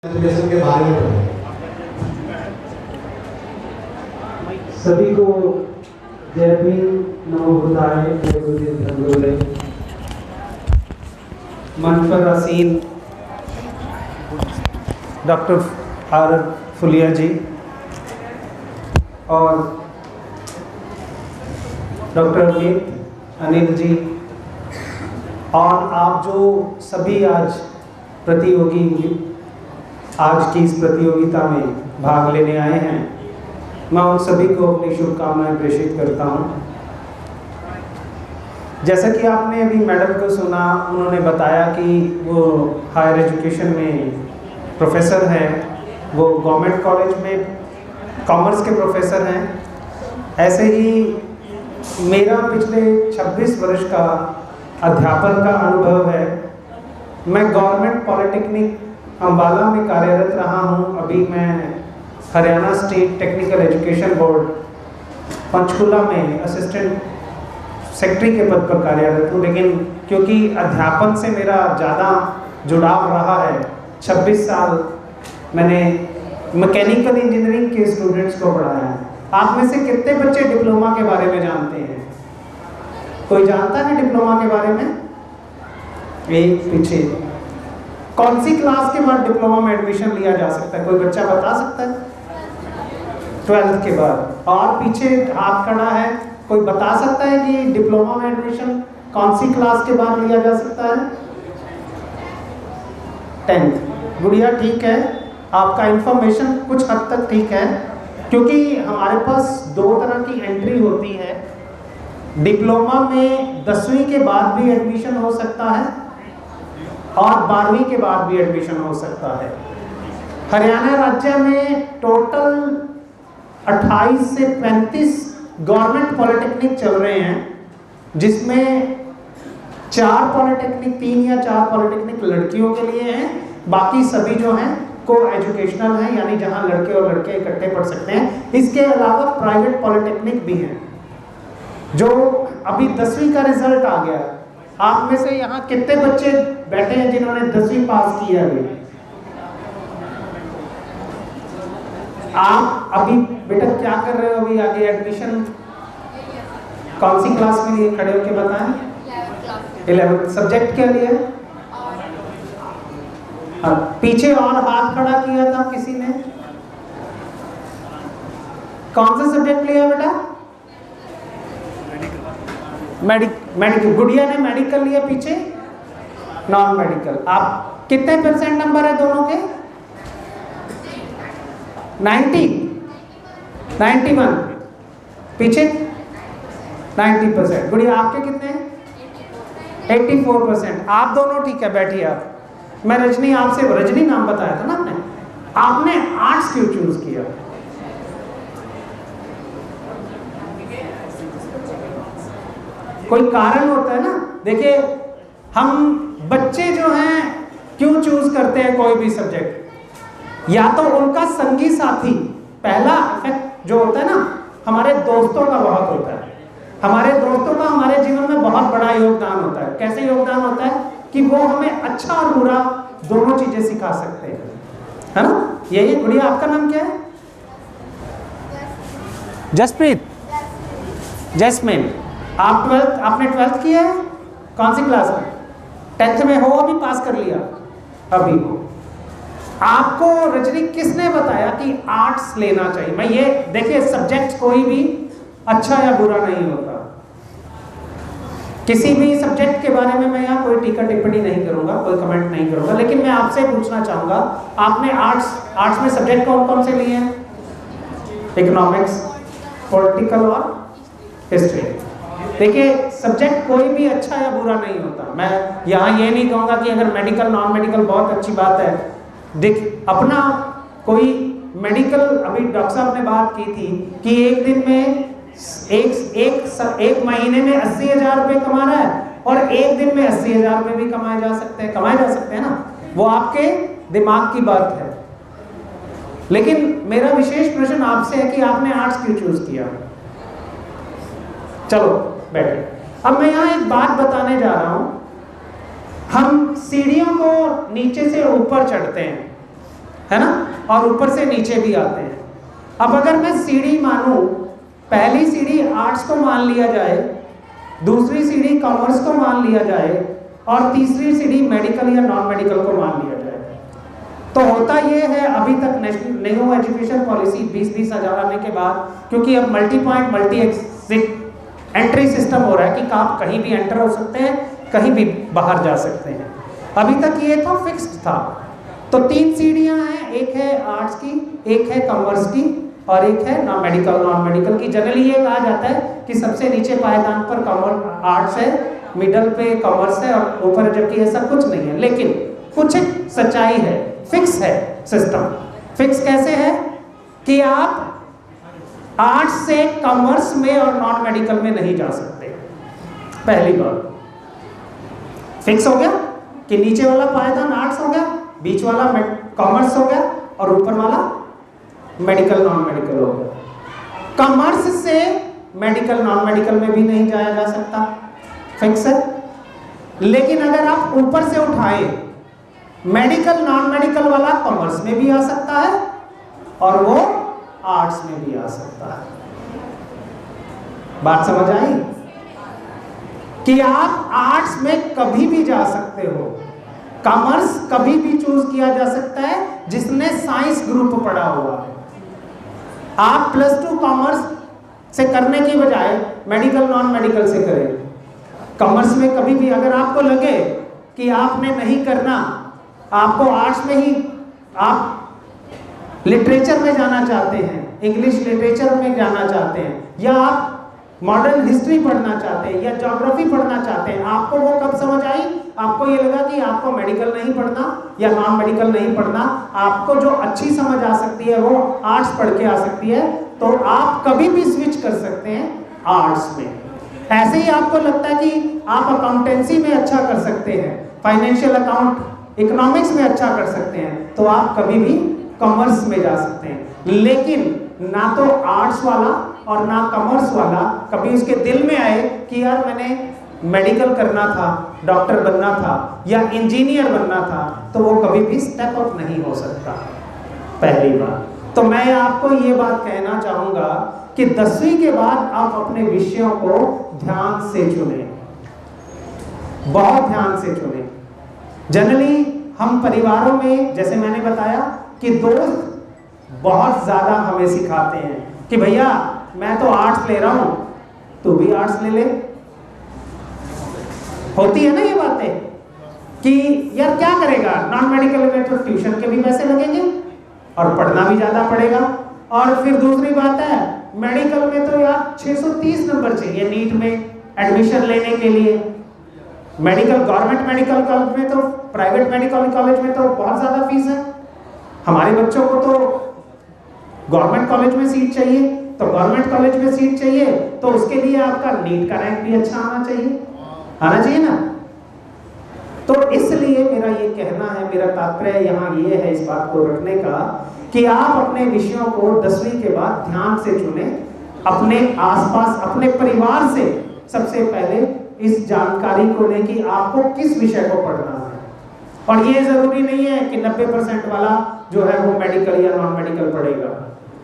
Education के बारे में पढ़ें। सभी को जय भीम, नमो बुद्धाय, जय गुरुदेव धन्यवाद। मंच पर आसीन डॉक्टर आर फुलिया जी और डॉक्टर अनिल जी और आप जो सभी आज की इस प्रतियोगिता में भाग लेने आए हैं, मैं उन सभी को अपनी शुभकामनाएं प्रेषित करता हूं। जैसा कि आपने अभी मैडम को सुना, उन्होंने बताया कि वो हायर एजुकेशन में प्रोफेसर हैं, वो गवर्नमेंट कॉलेज में कॉमर्स के प्रोफेसर हैं। ऐसे ही मेरा पिछले 26 वर्ष का अध्यापन का अनुभव है। मैं गवर्नमेंट पॉलिटेक्निक अम्बाला में कार्यरत रहा हूं। अभी मैं Haryana state technical education board Panchkula में असिस्टेंट सेक्रेटरी के पद पर कार्यरत हूँ। लेकिन क्योंकि अध्यापन से मेरा ज़्यादा जुड़ाव रहा है, 26 साल मैंने मैकेनिकल इंजीनियरिंग के स्टूडेंट्स को पढ़ाया है। आप में से कितने बच्चे डिप्लोमा के बारे में जानते हैं? कोई जानता है डिप्लोमा के बारे में? एक पीछे। कौन सी क्लास के बाद डिप्लोमा में एडमिशन लिया जा सकता है? कोई बच्चा बता सकता है? 12th के बाद। और पीछे हाथ खड़ा है, कोई बता सकता है कि डिप्लोमा में एडमिशन कौन सी क्लास के बाद लिया जा सकता है? 10th। गुड़िया ठीक है, आपका इंफॉर्मेशन कुछ हद तक ठीक है, क्योंकि हमारे पास दो तरह की एंट्री होती है। डिप्लोमा में 10वीं के बाद भी एडमिशन हो सकता है और 12वीं के बाद भी एडमिशन हो सकता है। हरियाणा राज्य में टोटल 28 से 35 गवर्नमेंट पॉलिटेक्निक चल रहे हैं, जिसमें 4 पॉलिटेक्निक, 3 या 4 पॉलिटेक्निक लड़कियों के लिए हैं। बाकी सभी जो हैं को एजुकेशनल हैं, यानी जहां लड़के और लड़के इकट्ठे पढ़ सकते हैं। इसके अलावा प्राइवेट पॉलिटेक्निक भी हैं। जो अभी 10वीं का रिजल्ट आ गया, आप में से यहाँ कितने बच्चे बैठे हैं जिन्होंने 10वीं पास की है? अभी आप अभी बेटा क्या कर रहे हो? अभी आगे एडमिशन कौन सी क्लास में लिए? खड़े होके बताएं। 11th। सब्जेक्ट क्या लिया? पीछे और हाथ खड़ा किया था किसी ने? कौन सा सब्जेक्ट लिया बेटा? मेडिकल। गुड़िया ने मेडिकल लिया। पीछे नॉन मेडिकल। आप कितने परसेंट नंबर है दोनों के? 90, 91। पीछे 90%। गुड़िया आपके कितने हैं? 84%। आप दोनों ठीक है, बैठिए आप। मैं रजनी, आपसे रजनी नाम बताया था ना आपने आर्ट्स क्यों चूज किया? कोई कारण होता है ना। देखिए, हम बच्चे जो हैं क्यों चूज करते हैं कोई भी सब्जेक्ट? या तो उनका संगी साथी, पहला इफेक्ट जो होता है ना, हमारे दोस्तों का बहुत होता है। हमारे दोस्तों का हमारे जीवन में बहुत बड़ा योगदान होता है। कैसे योगदान होता है कि वो हमें अच्छा और बुरा दोनों चीजें सिखा सकते हैं, है ना? यही। गुड़िया आपका नाम क्या है? जसप्रीत। जैस्मिन। आपने 12th किया है? कौन सी क्लास में? 10th में हो? अभी पास कर लिया? अभी हो। आपको रजनी किसने बताया कि आर्ट्स लेना चाहिए? मैं ये देखिए, सब्जेक्ट कोई भी अच्छा या बुरा नहीं होता। किसी भी सब्जेक्ट के बारे में मैं यहाँ कोई टीका टिप्पणी नहीं करूंगा, कोई कमेंट नहीं करूंगा। लेकिन मैं आपसे पूछना चाहूंगा, आपने आर्ट्स में सब्जेक्ट कौन कौन से लिए हैं? इकोनॉमिक्स, पॉलिटिकल और हिस्ट्री। देखिए, सब्जेक्ट कोई भी अच्छा या बुरा नहीं होता। मैं यहाँ ये नहीं कहूँगा कि अगर मेडिकल नॉन मेडिकल बहुत अच्छी बात है। देख, अपना कोई मेडिकल, अभी डॉक्टर साहब ने बात की थी कि एक दिन में एक महीने में 80,000 रुपये कमा रहा है और एक दिन में 80,000 रुपये भी कमाए जा सकते हैं ना। वो आपके दिमाग की बात है। लेकिन मेरा विशेष प्रश्न आपसे है कि आपने आर्ट्स क्यों चूज किया? चलो बैठे। अब मैं यहाँ एक बात बताने जा रहा हूं। हम सीढ़ियों को नीचे से ऊपर चढ़ते हैं। है ना, और ऊपर से नीचे भी आते हैं। अब अगर मैं सीढ़ी मानूं, पहली सीढ़ी आर्ट्स को मान लिया जाए, दूसरी सीढ़ी कॉमर्स को मान लिया जाए और तीसरी सीढ़ी मेडिकल या नॉन मेडिकल को मान लिया जाए, तो होता ये है अभी तक न्यू एजुकेशन पॉलिसी 2020 आने के बाद, क्योंकि अब multi point multi exit entry system हो रहा है कि आप कहीं भी एंटर हो सकते हैं, कहीं भी बाहर जा सकते हैं। अभी तक ये तो फिक्स्ड था। तो 3 सीढ़ियां हैं, एक है आर्ट्स की, एक है कॉमर्स की और एक है नॉन मेडिकल की। जनरली ये कहा जाता है कि सबसे नीचे पायदान पर कॉमर्स आर्ट्स है, मिडल पे कॉमर्स है और ऊपर, जबकि ऐसा कुछ नहीं है। लेकिन कुछ एक सच्चाई है, फिक्स है सिस्टम। फिक्स कैसे है कि आप आर्ट्स से कॉमर्स में और नॉन मेडिकल में नहीं जा सकते। पहली बार फिक्स हो गया कि नीचे वाला पायदान आर्ट्स हो गया, बीच वाला कॉमर्स हो गया और ऊपर वाला मेडिकल नॉन मेडिकल हो गया। कॉमर्स से मेडिकल नॉन मेडिकल में भी नहीं जाया जा सकता, फिक्स है। लेकिन अगर आप ऊपर से उठाए, मेडिकल नॉन मेडिकल वाला कॉमर्स में भी आ सकता है और वो आर्ट्स में भी आ सकता है। बात समझ आई कि आप आर्ट्स में कभी भी जा सकते हो, कॉमर्स कभी भी चूज किया जा सकता है जिसने साइंस ग्रुप पढ़ा हुआ है। आप +2 कॉमर्स से करने की बजाय मेडिकल नॉन मेडिकल से करें। कॉमर्स में कभी भी अगर आपको लगे कि आपने नहीं करना, आपको आर्ट्स में ही, आप लिटरेचर में जाना चाहते हैं, इंग्लिश लिटरेचर में जाना चाहते हैं, या आप मॉडर्न हिस्ट्री पढ़ना चाहते हैं या ज्योग्राफी पढ़ना चाहते हैं, आपको वो कब समझ आई? आपको ये लगा कि आपको मेडिकल नहीं पढ़ना या नॉन मेडिकल नहीं पढ़ना, आपको जो अच्छी समझ आ सकती है वो आर्ट्स पढ़ के आ सकती है, तो आप कभी भी स्विच कर सकते हैं आर्ट्स में। ऐसे ही आपको लगता है कि आप अकाउंटेंसी में अच्छा कर सकते हैं, फाइनेंशियल अकाउंट, इकोनॉमिक्स में अच्छा कर सकते हैं, तो आप कभी भी कॉमर्स में जा सकते हैं। लेकिन ना तो आर्ट्स वाला और ना कॉमर्स वाला कभी उसके दिल में आए कि यार मैंने मेडिकल करना था, डॉक्टर बनना था या इंजीनियर बनना था, तो वो कभी भी स्टेप अप नहीं हो सकता। पहली बात तो मैं आपको ये बात कहना चाहूंगा कि 10वीं के बाद आप अपने विषयों को ध्यान से चुनें, बहुत ध्यान से चुनें। जनरली हम परिवारों में, जैसे मैंने बताया कि दोस्त बहुत ज्यादा हमें सिखाते हैं कि भैया मैं तो आर्ट्स ले रहा हूं, तू भी आर्ट्स ले ले। होती है ना ये बातें कि यार क्या करेगा, नॉन मेडिकल में तो ट्यूशन के भी पैसे लगेंगे और पढ़ना भी ज्यादा पड़ेगा, और फिर दूसरी बात है मेडिकल में तो यार 630 नंबर चाहिए नीट में एडमिशन लेने के लिए। मेडिकल, गवर्नमेंट मेडिकल कॉलेज में तो, प्राइवेट मेडिकल कॉलेज में तो बहुत ज्यादा फीस है। हमारे बच्चों को तो गवर्नमेंट कॉलेज में सीट चाहिए, तो गवर्नमेंट कॉलेज में सीट चाहिए तो उसके लिए आपका नीट का रैंक भी अच्छा आना चाहिए ना। तो इसलिए मेरा ये कहना है, मेरा तात्पर्य यहाँ ये है इस बात को रखने का कि आप अपने विषयों को 10वीं के बाद ध्यान से चुनें, अपने आसपास, अपने परिवार से सबसे पहले इस जानकारी को लें कि आपको किस विषय को पढ़ना है। और ये जरूरी नहीं है कि 90% वाला जो है वो मेडिकल या नॉन मेडिकल पढ़ेगा,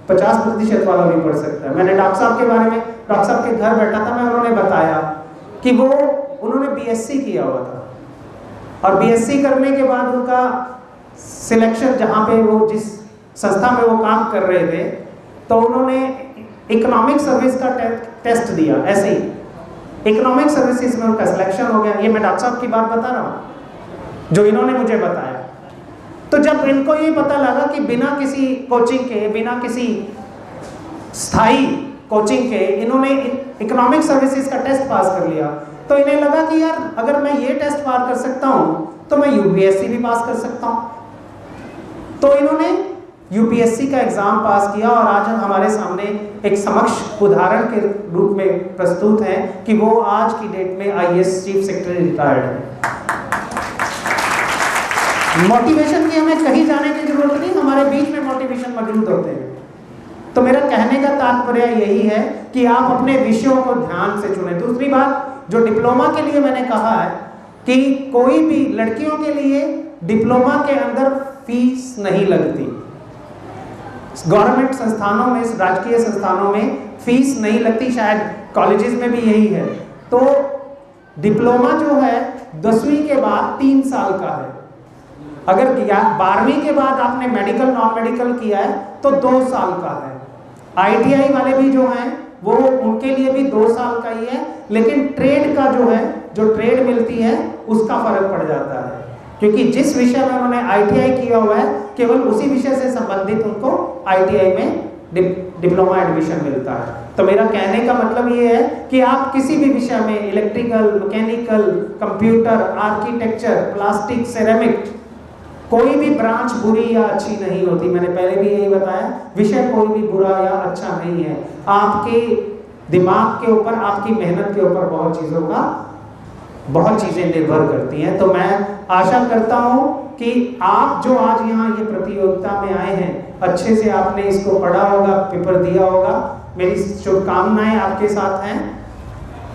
50% वाला भी पढ़ सकता है। मैंने डॉक्टर साहब के बारे में, डॉक्टर साहब के घर बैठा था मैं, उन्होंने बताया कि उन्होंने बीएससी किया हुआ था और बीएससी करने के बाद उनका सिलेक्शन, जहाँ पे वो जिस संस्था में वो काम कर रहे थे, तो उन्होंने इकोनॉमिक सर्विस का टेस्ट दिया। ऐसे ही इकोनॉमिक सर्विसेज में उनका सिलेक्शन हो गया। ये मैं डॉक्टर साहब की बात बता रहा हूँ जो इन्होंने मुझे बताया। तो जब इनको ये पता लगा कि बिना किसी कोचिंग के, बिना किसी स्थायी कोचिंग के इन्होंने इकोनॉमिक सर्विसेज का टेस्ट पास कर लिया, तो इन्हें लगा कि यार अगर मैं ये टेस्ट पार कर सकता हूँ तो मैं यूपीएससी भी पास कर सकता हूँ। तो इन्होंने यूपीएससी का एग्जाम पास किया और आज हमारे सामने एक समक्ष उदाहरण के रूप में प्रस्तुत है कि वो आज की डेट में आईएएस चीफ सेक्रेटरी रिटायर्ड है। मोटिवेशन की हमें कहीं जाने की जरूरत नहीं, हमारे बीच में मोटिवेशन मौजूद होते हैं। तो मेरा कहने का तात्पर्य यही है कि आप अपने विषयों को ध्यान से चुनें। दूसरी बात, जो डिप्लोमा के लिए मैंने कहा है कि कोई भी लड़कियों के लिए डिप्लोमा के अंदर फीस नहीं लगती। गवर्नमेंट संस्थानों में, राजकीय संस्थानों में फीस नहीं लगती, शायद कॉलेजेस में भी यही है। तो डिप्लोमा जो है 10वीं के बाद 3 साल का है। अगर 12वीं के बाद आपने मेडिकल नॉन मेडिकल किया है तो 2 साल का है। ITI वाले भी जो हैं वो उनके लिए भी 2 साल का ही है, लेकिन ट्रेड का जो है, जो ट्रेड मिलती है उसका फर्क पड़ जाता है, क्योंकि जिस विषय में उन्होंने ITI किया हुआ है केवल उसी विषय से संबंधित उनको ITI में डिप्लोमा एडमिशन मिलता है। तो मेरा कहने का मतलब ये है कि आप किसी भी विषय में, electrical, mechanical, computer, architecture, plastic, ceramic, कोई भी ब्रांच बुरी या अच्छी नहीं होती। मैंने पहले भी यही बताया, विषय कोई भी बुरा या अच्छा नहीं है। आपके दिमाग के ऊपर, आपकी मेहनत के ऊपर बहुत चीज़ें निर्भर करती हैं। तो मैं आशा करता हूँ कि आप जो आज यहाँ ये प्रतियोगिता में आए हैं, अच्छे से आपने इसको पढ़ा होगा, पेपर दिया होगा। मेरी शुभकामनाएं आपके साथ हैं।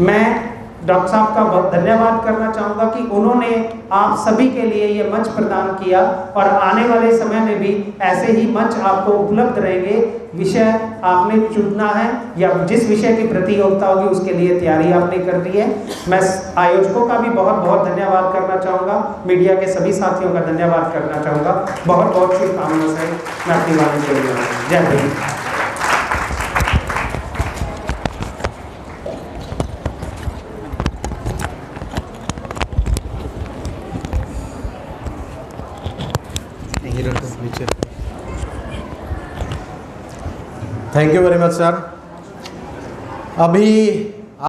मैं डॉक्टर साहब का बहुत धन्यवाद करना चाहूँगा कि उन्होंने आप सभी के लिए ये मंच प्रदान किया, और आने वाले समय में भी ऐसे ही मंच आपको उपलब्ध रहेंगे। विषय आपने चुनना है या जिस विषय की प्रतियोगिता होगी उसके लिए तैयारी आपने कर ली है। मैं आयोजकों का भी बहुत बहुत धन्यवाद करना चाहूँगा, मीडिया के सभी साथियों का धन्यवाद करना चाहूँगा। बहुत बहुत शुभकामनाओं से मैं अपनी बातें कर रहा हूँ। जय Hind. Thank you very much sir. अभी